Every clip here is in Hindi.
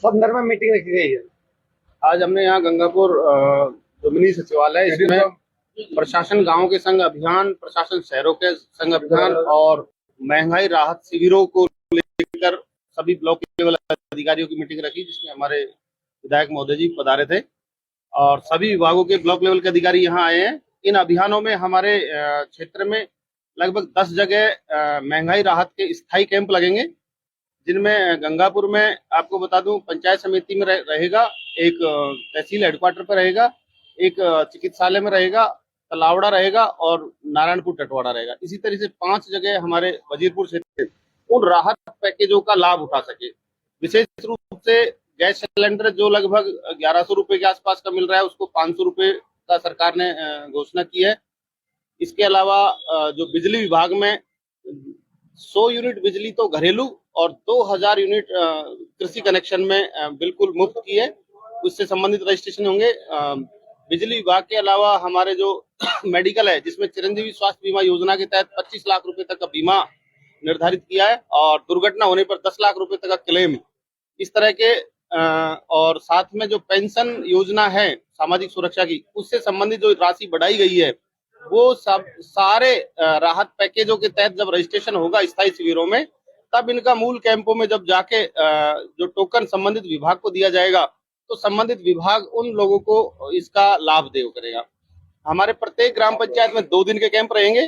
संदर्भ में मीटिंग रखी गई है। आज हमने यहाँ गंगापुर जो मिनी सचिवालय, इसमें प्रशासन गांव के संग अभियान, प्रशासन शहरों के संग अभियान और महंगाई राहत शिविरों को लेकर सभी ब्लॉक लेवल अधिकारियों की मीटिंग रखी, जिसमें हमारे विधायक महोदय जी पधारे थे और सभी विभागों के ब्लॉक लेवल के अधिकारी यहाँ आए हैं। इन अभियानों में हमारे क्षेत्र में लगभग 10 जगह महंगाई राहत के स्थायी कैंप लगेंगे, जिनमें गंगापुर में आपको बता दूं पंचायत समिति में रहेगा, एक तहसील हेडक्वार्टर पर रहेगा, एक चिकित्सालय में रहेगा, तलावड़ा रहेगा और नारायणपुर टटवाड़ा रहेगा। इसी तरह से 5 जगह हमारे वजीरपुर क्षेत्र उन राहत पैकेजों का लाभ उठा सके। विशेष रूप से गैस सिलेंडर जो लगभग 1100 रुपए के आसपास का मिल रहा है, उसको 500 रुपए का सरकार ने घोषणा की है। इसके अलावा जो बिजली विभाग में 100 यूनिट बिजली तो घरेलू और 2000 यूनिट कृषि कनेक्शन में बिल्कुल मुफ्त की है, उससे संबंधित रजिस्ट्रेशन होंगे। बिजली विभाग के अलावा हमारे जो मेडिकल है, जिसमें चिरंजीवी स्वास्थ्य बीमा योजना के तहत 25 लाख रुपए तक का बीमा निर्धारित किया है और दुर्घटना होने पर 10 लाख रुपए तक का क्लेम, इस तरह के और साथ में जो पेंशन योजना है सामाजिक सुरक्षा की, उससे संबंधित जो राशि बढ़ाई गई है, वो सब सारे राहत पैकेजों के तहत जब रजिस्ट्रेशन होगा स्थायी शिविरों में, तब इनका मूल कैंपों में जब जाके जो टोकन संबंधित विभाग को दिया जाएगा, तो संबंधित विभाग उन लोगों को इसका लाभ दे करेगा। हमारे प्रत्येक ग्राम पंचायत में 2 दिन के कैंप रहेंगे।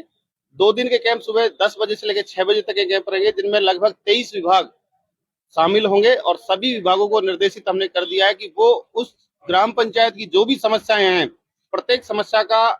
2 दिन के कैंप सुबह 10 बजे से लेकर 6 बजे तक के कैंप रहेंगे, जिनमें लगभग 23 विभाग शामिल होंगे और सभी विभागों को निर्देशित हमने कर दिया है कि वो उस ग्राम पंचायत की जो भी समस्याएं हैं, प्रत्येक समस्या का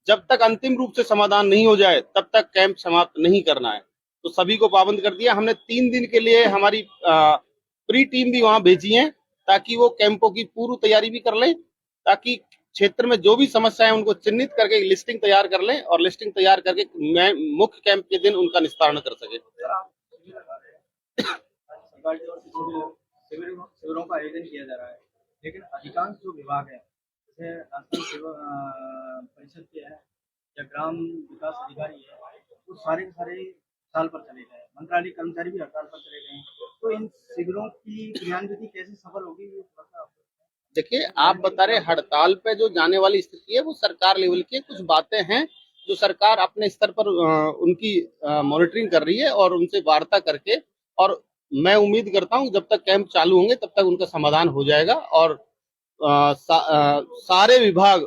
जब तक अंतिम रूप से समाधान नहीं हो जाए तब तक कैंप समाप्त नहीं करना है। तो सभी को पाबंद कर दिया। हमने 3 दिन के लिए हमारी प्री टीम भी वहां भेजी है, ताकि वो कैंपों की पूर्व तैयारी भी कर लें, ताकि क्षेत्र में जो भी समस्या है उनको चिन्हित करके लिस्टिंग तैयार कर लें और लिस्टिंग तैयार करके मुख्य कैंप के दिन उनका निस्तारण कर सके। शिविरों का आयोजन किया जा रहा है, लेकिन अधिकांश जो विभाग है, जैसे राष्ट्रीय परिषद के है या ग्राम विकास अधिकारी है, वो सारे के सारे हड़ताल पर चले गए। मंत्रालय कर्मचारी भी हड़ताल पर चले गए। तो इन शिविरों की क्रियान्विति कैसे सफल होगी, ये थोड़ा देखिए, आप बता रहे हड़ताल पे जो जाने वाली स्थिति है वो सरकार लेवल की कुछ बातें हैं जो सरकार अपने स्तर पर उनकी मॉनिटरिंग कर रही है और उनसे वार्ता करके, और मैं उम्मीद करता हूं जब तक कैंप चालू होंगे तब तक उनका समाधान हो जाएगा और सारे विभाग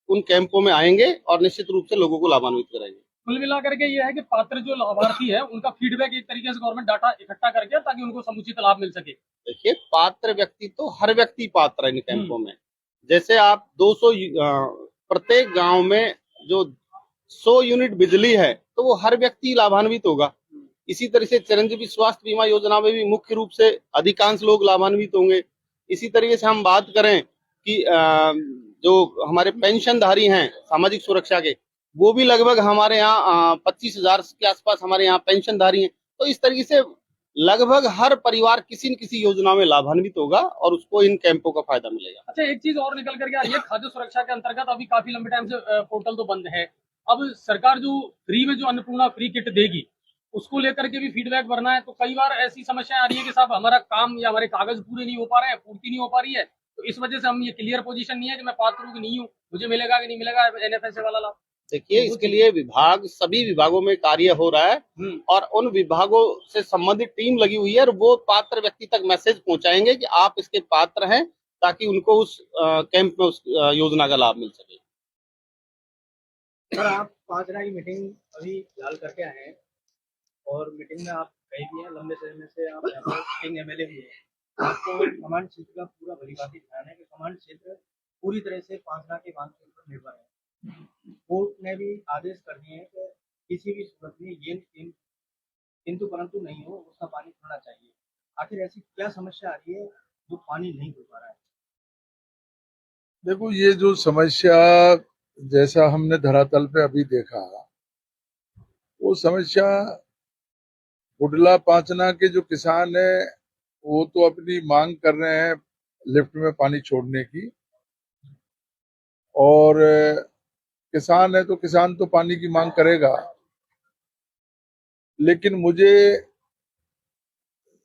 उन कैंपों में आएंगे और निश्चित रूप से लोगों को लाभान्वित कराएंगे। कुल मिलाकर के ये है कि पात्र जो लाभार्थी है उनका फीडबैक एक तरीके से गवर्नमेंट डाटा इकट्ठा करके, ताकि उनको समुचित लाभ मिल सके। देखिए, पात्र व्यक्ति तो हर व्यक्ति पात्र है इन कैंपों में। जैसे आप 200 प्रत्येक गांव में जो 100 यूनिट बिजली है, तो वो हर व्यक्ति लाभान्वित होगा। इसी तरह से चिरंजीवी स्वास्थ्य बीमा योजना में भी मुख्य रूप से अधिकांश लोग लाभान्वित होंगे। इसी तरीके से हम बात करें कि जो हमारे पेंशनधारी हैं सामाजिक सुरक्षा के, वो भी लगभग हमारे यहाँ 25,000 के आसपास हमारे यहाँ पेंशनधारी हैं। तो इस तरीके से लगभग हर परिवार किसी न किसी योजना में लाभान्वित होगा और उसको इन कैंपों का फायदा मिलेगा। अच्छा, एक चीज और निकल करके आ रही है, खाद्य सुरक्षा के अंतर्गत अभी काफी लंबे टाइम से पोर्टल तो बंद है। अब सरकार जो फ्री में जो अन्नपूर्णा फ्री किट देगी, उसको लेकर के भी फीडबैक भरना है। तो कई बार ऐसी समस्या आ रही है कि साहब हमारा काम या हमारे कागज पूरे नहीं हो पा रहे हैं, पूर्ति नहीं हो पा रही है, तो इस वजह से हम ये क्लियर पोजीशन नहीं है कि मैं पात्र हूँ कि नहीं हूँ, मुझे मिलेगा कि नहीं मिलेगा NFSA वाला लाभ। देखिए, इसके लिए सभी विभागों में कार्य हो रहा है और उन विभागों से संबंधित टीम लगी हुई है और वो पात्र व्यक्ति तक मैसेज पहुंचाएंगे कि आप इसके पात्र हैं, ताकि उनको उस कैंप में उस योजना का लाभ मिल सके। सर, आप 5 दिनों की मीटिंग अभी फिलहाल करके आए हैं और मीटिंग में आप गए भी हैं, लंबे समय से आप सिटिंग MLA हुए हैं। आपको कमांड क्षेत्र का पूरा भलीभांति ध्यान है कि कमांड क्षेत्र पूरी तरह से 5 दिनों के बांध के ऊपर निर्भर है। कोर्ट ने भी आदेश कर दिए हैं कि किसी भी सूरत में ये किंतु परंतु नहीं हो, उसका पानी खोना चाहिए। आखिर ऐसी क्या समस्या आ रही है जो पानी नहीं हो पा रहा है? देखो, ये जो समस्या जैसा हमने धरातल पे अभी देखा, वो समस्या बुडला पांचना के जो किसान है वो तो अपनी मांग कर रहे हैं लिफ्ट में पानी छोड़ने की, और किसान है तो किसान तो पानी की मांग करेगा। लेकिन मुझे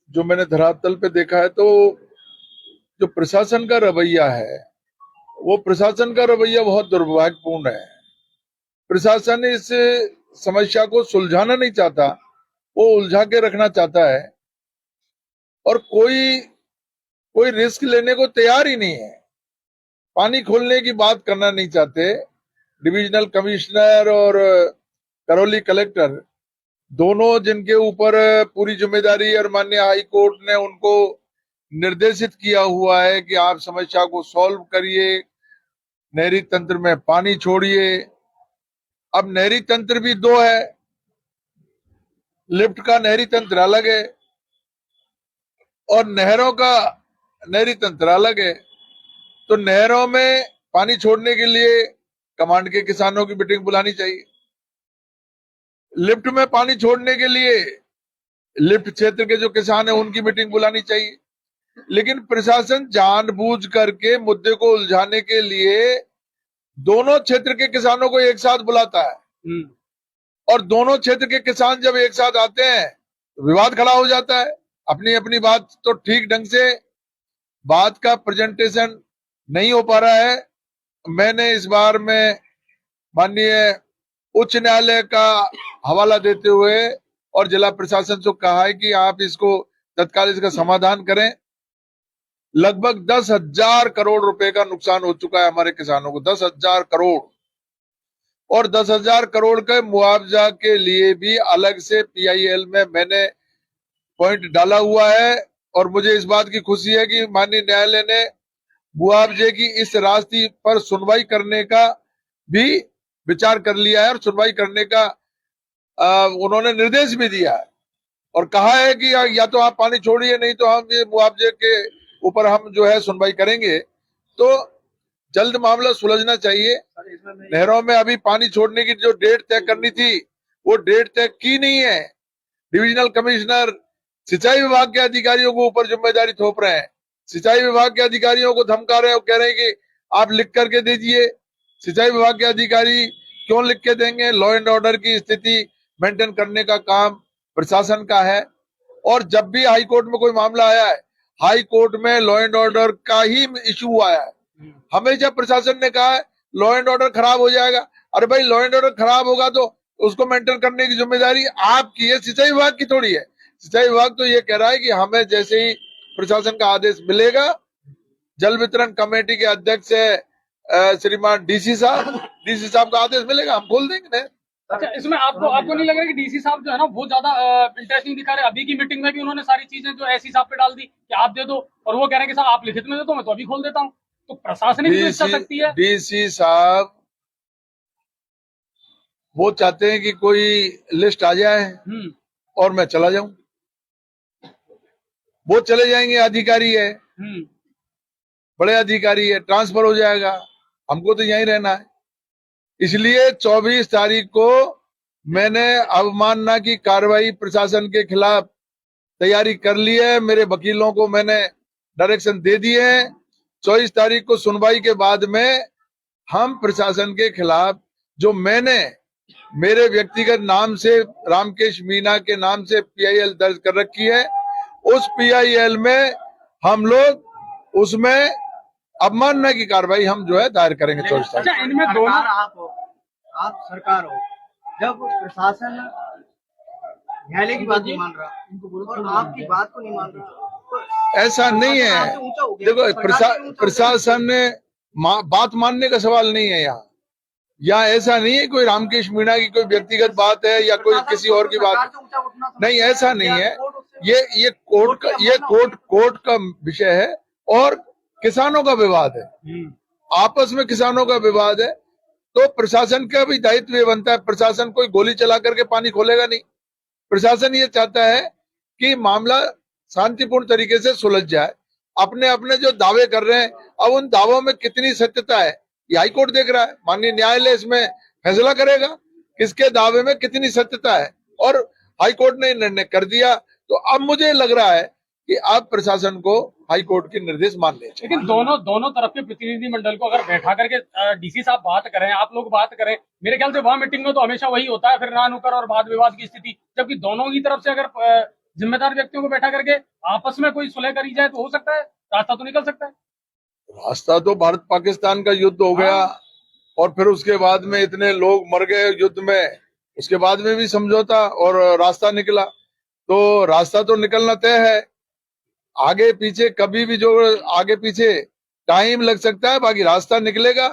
जो मैंने धरातल पे देखा है, तो जो प्रशासन का रवैया है, वो प्रशासन का रवैया बहुत दुर्भाग्यपूर्ण है। प्रशासन इस समस्या को सुलझाना नहीं चाहता, वो उलझा के रखना चाहता है और कोई रिस्क लेने को तैयार ही नहीं है। पानी खोलने की बात करना नहीं चाहते। डिविजनल कमिश्नर और करौली कलेक्टर दोनों, जिनके ऊपर पूरी जिम्मेदारी और माननीय हाई कोर्ट ने उनको निर्देशित किया हुआ है कि आप समस्या को सॉल्व करिए, नहरी तंत्र में पानी छोड़िए। अब नहरी तंत्र भी दो है, लिफ्ट का नहरी तंत्र अलग है और नहरों का नहरी तंत्र अलग है। तो नहरों में पानी छोड़ने के लिए कमांड के किसानों की मीटिंग बुलानी चाहिए। लिफ्ट में पानी छोड़ने के लिए लिफ्ट क्षेत्र के जो किसान है उनकी मीटिंग बुलानी चाहिए। लेकिन प्रशासन जानबूझ करके मुद्दे को उलझाने के लिए दोनों क्षेत्र के किसानों को एक साथ बुलाता है और दोनों क्षेत्र के किसान जब एक साथ आते हैं तो विवाद खड़ा हो जाता है। अपनी अपनी बात तो ठीक ढंग से बात का प्रेजेंटेशन नहीं हो पा रहा है। मैंने इस बार में माननीय उच्च न्यायालय का हवाला देते हुए और जिला प्रशासन से कहा है कि आप इसको तत्काल इसका समाधान करें। लगभग 10,000 करोड़ रुपए का नुकसान हो चुका है हमारे किसानों को, 10,000 करोड़। और 10,000 करोड़ के मुआवजा के लिए भी अलग से PIL में मैंने पॉइंट डाला हुआ है और मुझे इस बात की खुशी है कि माननीय न्यायालय ने मुआवजे की इस राशि पर सुनवाई करने का भी विचार कर लिया है और सुनवाई करने का उन्होंने निर्देश भी दिया है और कहा है कि या तो आप पानी छोड़िए, नहीं तो हम ये मुआवजे के ऊपर हम जो है सुनवाई करेंगे। तो जल्द मामला सुलझना चाहिए। नहरों में अभी पानी छोड़ने की जो डेट तय करनी थी वो डेट तय की नहीं है। डिविजनल कमिश्नर सिंचाई विभाग के अधिकारियों को ऊपर जिम्मेदारी थोप रहे हैं। सिंचाई विभाग के अधिकारियों को धमका रहे हैं और कह रहे हैं कि आप लिख करके दीजिए। सिंचाई विभाग के अधिकारी क्यों लिख के देंगे? लॉ एंड ऑर्डर की स्थिति मेंटेन करने का काम प्रशासन का है। और जब भी हाई कोर्ट में कोई मामला आया है, हाई कोर्ट में लॉ एंड ऑर्डर का ही इशू आया है। हमेशा प्रशासन ने कहा है लॉ एंड ऑर्डर खराब हो जाएगा। अरे भाई, लॉ एंड ऑर्डर खराब होगा तो उसको मेंटेन करने की जिम्मेदारी आपकी है, सिंचाई विभाग की थोड़ी है। सिंचाई विभाग तो ये कह रहा है कि हमें जैसे ही प्रशासन का आदेश मिलेगा, जल वितरण कमेटी के अध्यक्ष है श्रीमान DC साहब का आदेश मिलेगा, हम खोल देंगे। अच्छा, इसमें आपको नहीं लग रहा कि DC साहब जो है ना वो ज्यादा इंटरेस्टिंग दिखा रहे? अभी की मीटिंग में भी उन्होंने सारी चीजें जो ऐसी साहब पे डाल दी कि आप दे दो, और वो कह रहे हैं कि साहब आप लिखित में दे दो, मैं तो अभी खोल देता हूँ। तो प्रशासनिक जो इच्छा शक्ति है, DC साहब वो चाहते हैं कि कोई लिस्ट आ जाए और मैं चला जाऊं। वो चले जाएंगे, अधिकारी है, बड़े अधिकारी है, ट्रांसफर हो जाएगा, हमको तो यहीं रहना है। इसलिए 24 तारीख को मैंने अवमानना की कार्रवाई प्रशासन के खिलाफ तैयारी कर ली है। मेरे वकीलों को मैंने डायरेक्शन दे दिए हैं। 24 तारीख को सुनवाई के बाद में हम प्रशासन के खिलाफ जो मैंने मेरे व्यक्तिगत नाम से रामकेश मीणा के नाम से PIL दर्ज कर रखी है, उस PIL में हम लोग उसमें अवमानना की कार्रवाई हम जो है दायर करेंगे 24 तारीख। अच्छा, इनमें दोनों आप सरकार हो, जब प्रशासन न्यायालय की बात नहीं मान रहा और आपकी बात को नहीं मान रहा, तो ऐसा नहीं है। देखो, प्रशासन ने बात मानने का सवाल नहीं है यहाँ ऐसा नहीं है कोई रामकेश मीणा की कोई व्यक्तिगत बात है या कोई किसी और की बात नहीं, ऐसा नहीं है। ये कोर्ट का विषय है और किसानों का विवाद है, आपस में किसानों का विवाद है। तो प्रशासन का भी दायित्व ये बनता है, प्रशासन कोई गोली चला करके पानी खोलेगा नहीं। प्रशासन ये चाहता है कि मामला शांतिपूर्ण तरीके से सुलझ जाए। अपने अपने जो दावे कर रहे हैं, अब उन दावों में कितनी सत्यता है ये हाई कोर्ट देख रहा है। माननीय न्यायालय इसमें फैसला करेगा किसके दावे में कितनी सत्यता है, और हाई कोर्ट ने निर्णय कर दिया। तो अब मुझे लग रहा है कि अब प्रशासन को हाई कोर्ट के निर्देश मानने चाहिए। लेकिन दोनों तरफ के प्रतिनिधि मंडल को अगर बैठा करके DC साहब बात करें, आप लोग बात करें, मेरे ख्याल से वहां मीटिंग में तो हमेशा वही होता है, फिर नानुकर और वाद विवाद की स्थिति। जबकि दोनों की तरफ से अगर जिम्मेदार व्यक्तियों को बैठा करके आपस में कोई सुलह करी जाए तो हो सकता है रास्ता तो निकल सकता है। रास्ता तो भारत पाकिस्तान का युद्ध हो गया और फिर उसके बाद में इतने लोग मर गए युद्ध में, उसके बाद में भी समझौता और रास्ता निकला, तो रास्ता तो निकलना तय है। आगे पीछे कभी भी जो आगे पीछे टाइम लग सकता है, बाकी रास्ता निकलेगा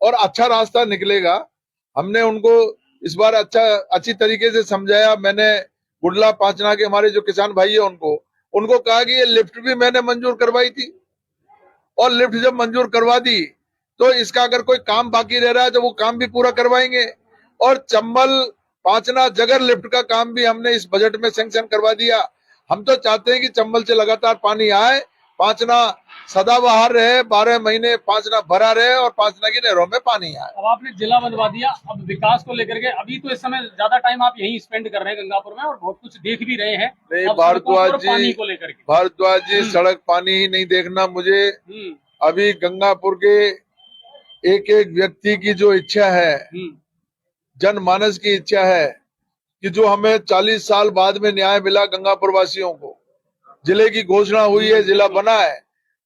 और अच्छा रास्ता निकलेगा। हमने उनको इस बार अच्छी तरीके से समझाया। मैंने बुडला पांचना के हमारे जो किसान भाई है उनको कहा कि ये लिफ्ट भी मैंने मंजूर करवाई थी और लिफ्ट जब मंजूर करवा दी तो इसका अगर कोई काम बाकी रह रहा है तो वो काम भी पूरा करवाएंगे। और चंबल पांचना जगर लिफ्ट का काम भी हमने इस बजट में सैंक्शन करवा दिया। हम तो चाहते हैं कि चंबल से लगातार पानी आए, पांचना सदाबहार रहे, 12 महीने पांचना भरा रहे और पांचना की नहरों में पानी आए। अब आपने जिला बनवा दिया, अब विकास को लेकर के अभी तो इस समय ज्यादा टाइम आप यहीं स्पेंड कर रहे हैं गंगापुर में और बहुत कुछ देख भी रहे हैं। नहीं अब सड़कों और भारद्वाज पानी जी, को लेकर के भारद्वाज जी सड़क पानी ही नहीं देखना मुझे। अभी गंगापुर के एक एक व्यक्ति की जो इच्छा है, जनमानस की इच्छा है कि जो हमें 40 साल बाद में न्याय मिला गंगापुर वासियों को, जिले की घोषणा हुई है, जिला बना है,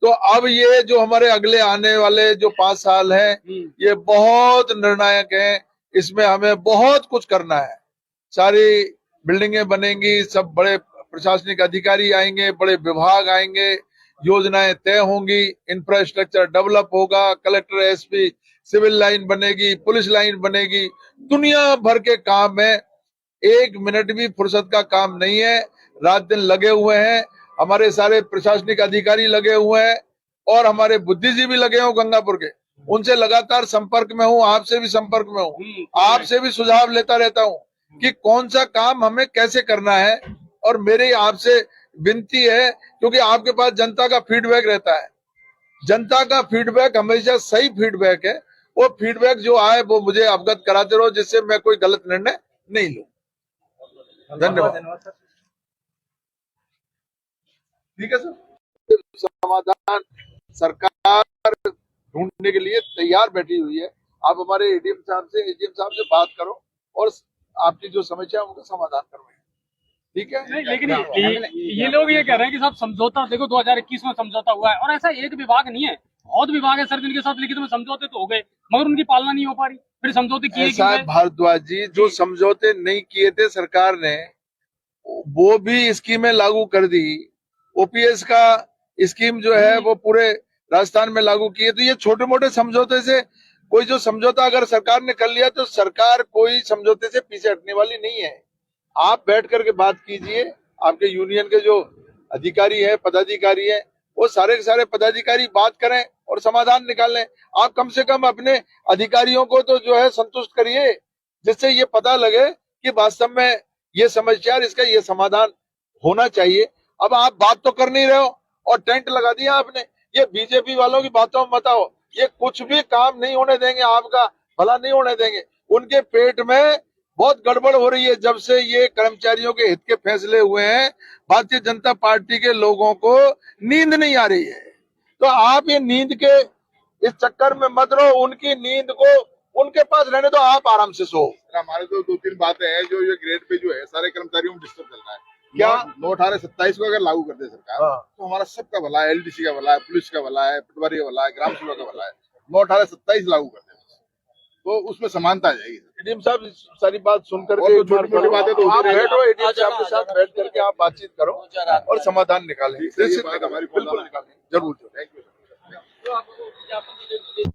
तो अब ये जो हमारे अगले आने वाले जो 5 साल हैं ये बहुत निर्णायक हैं। इसमें हमें बहुत कुछ करना है। सारी बिल्डिंगें बनेंगी, सब बड़े प्रशासनिक अधिकारी आएंगे, बड़े विभाग आएंगे, योजनाएं तय होंगी, इंफ्रास्ट्रक्चर डेवलप होगा, कलेक्टर एसपी सिविल लाइन बनेगी, पुलिस लाइन बनेगी, दुनिया भर के काम है। 1 मिनट भी फुर्सत का काम नहीं है, रात दिन लगे हुए हैं। हमारे सारे प्रशासनिक अधिकारी लगे हुए हैं और हमारे बुद्धिजीवी लगे हैं गंगापुर के, उनसे लगातार संपर्क में हूँ, आपसे भी संपर्क में हूँ, आपसे भी सुझाव लेता रहता हूँ कि कौन सा काम हमें कैसे करना है। और मेरी आपसे विनती है, क्योंकि आपके पास जनता का फीडबैक रहता है, जनता का फीडबैक हमेशा सही फीडबैक है, वो फीडबैक जो आए वो मुझे अवगत कराते रहो, जिससे मैं कोई गलत निर्णय नहीं लूं। धन्यवाद। ठीक है सर, समाधान सरकार ढूंढने के लिए तैयार बैठी हुई है। आप हमारे एडीएम साहब से बात करो और आपकी जो समस्या है उनका समाधान करवाएं। ठीक है। नहीं, लेकिन ये लोग ये कह रहे हैं कि साहब समझौता देखो 2021 में समझौता हुआ है और ऐसा एक विभाग नहीं है, बहुत विभाग है सर जिनके साथ लिखित में समझौते तो हो गए मगर उनकी पालना नहीं हो पा रही, फिर समझौते किए ऐसा है भारद्वाज जी, जो समझौते नहीं किए थे सरकार ने वो भी स्कीमें लागू कर दी। ओपीएस का स्कीम जो है वो पूरे राजस्थान में लागू किए। तो ये छोटे मोटे समझौते से कोई जो समझौता अगर सरकार ने कर लिया तो सरकार कोई समझौते से पीछे हटने वाली नहीं है। आप बैठ करके बात कीजिए, आपके यूनियन के जो अधिकारी है, पदाधिकारी है, वो सारे के सारे पदाधिकारी बात करें और समाधान निकालें। आप कम से कम अपने अधिकारियों को तो जो है संतुष्ट करिए, जिससे ये पता लगे कि वास्तव में ये समस्या, इसका ये समाधान होना चाहिए। अब आप बात तो कर नहीं रहे हो और टेंट लगा दिया आपने। ये बीजेपी वालों की बातों में मत आओ, ये कुछ भी काम नहीं होने देंगे, आपका भला नहीं होने देंगे। उनके पेट में बहुत गड़बड़ हो रही है जब से ये कर्मचारियों के हित के फैसले हुए हैं। भारतीय जनता पार्टी के लोगों को नींद नहीं आ रही है, तो आप ये नींद के इस चक्कर में मत रहो, उनकी नींद को उनके पास रहने दो, आप आराम से सो। हमारे तो 2-3 बातें हैं जो ये ग्रेड पे जो है सारे कर्मचारियों में डिस्टर्ब चल रहा है। क्या 9/18/27 को अगर लागू कर दे सरकार तो हमारा सबका भला है, एलडीसी का भला है, पुलिस का भला है, पटवारी का भला है, ग्राम सेवक का भला है। 9/18/27 लागू कर दे तो उसमें समानता आ जाएगी। एडीएम साहब सारी बात सुनकर और के तो छोटी-मोटी बातें तो आप होती रहेंगी। बैठो, एडीएम साहब के साथ बैठ करके आप बातचीत करो और समाधान निकालें। ठीक है, ये बात हमारी बिल्कुल निकालें, जरूर। Thank you. तो आपको